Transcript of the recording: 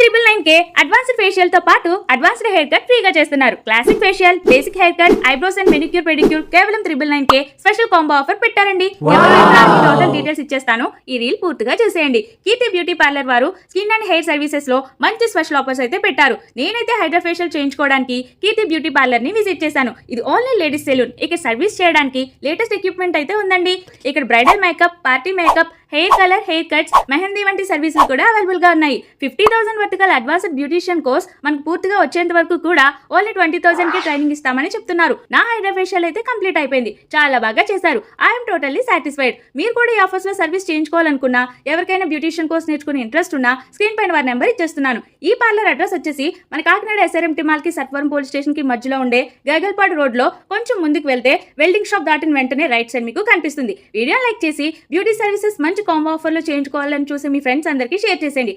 999 కే advanced facial తో పాటు advanced hair cut ఫ్రీగా చేస్తున్నారు. Classic facial, basic hair cut, eyebrows and manicure pedicure కేవలం 999 కే స్పెషల్ కాంబో ఆఫర్ పెట్టారండి. టోటల్ డీటెయిల్స్ ఇచ్చేస్తాను, ఈ రీల్ పూర్తిగా చూసేయండి. కీర్తి బ్యూటీ పార్లర్ వారు స్కిన్ అండ్ హెయిర్ సర్వీసెస్ లో మంచి స్పెషల్ ఆఫర్స్ అయితే పెట్టారు. నేనైతే హైడ్రా ఫేషియల్ చేయించుకోవడానికి కీర్తి బ్యూటీ పార్లర్ ని విజిట్ చేశాను. ఇది ఓన్లీ లేడీస్ సెలూన్. ఇక్కడ సర్వీస్ చేయడానికి లేటెస్ట్ ఎక్విప్మెంట్ అయితే ఉందండి. ఇక్కడ bridal makeup, party makeup, hair colour, hair cuts, mehndi వంటి సర్వీసులు కూడా అవైలబుల్ గా ఉన్నాయి. 50,000 వర్తికల్ అడ్వాన్స్డ్ బ్యూటిషియన్ కోర్స్ మనకు పూర్తిగా వచ్చేంత వరకు కూడా ఓన్లీ 20,000 కి ట్రైనింగ్ ఇస్తామని చెప్తున్నారు. నా హైడ్రా ఫేషియల్ అయితే కంప్లీట్ అయిపోయింది. చాలా బాగా చేశారు. I'm totally satisfied. మీరు కూడా ఈ ఆఫర్స్ లో సర్వీస్ చేయించుకోవాలనుకున్నా, ఎవరికైనా బ్యూటిషియన్ కోర్స్ నేర్చుకునే ఇంట్రెస్ట్ ఉన్నా స్క్రీన్ పైన వారి నెంబర్ ఇచ్చేస్తున్నాను. ఈ పార్లర్ అడ్రస్ వచ్చేసి మన కాకినాడ SRMT మాల్ కి సత్వరం పోలీస్ స్టేషన్ కి మధ్యలో ఉండే గగల్పాడు రోడ్ లో కొంచెం ముందుకు వెళ్తే వెల్డింగ్ షాప్ దాటిన వెంటనే రైట్ సైడ్ మీకు కనిపిస్తుంది. వీడియో లైక్ చేసి బ్యూటీ సర్వీసెస్ మంచి కాంబో ఆఫర్ లో చేయించుకోవాలని చూసి మీ ఫ్రెండ్స్ అందరికీ షేర్ చేసేయండి.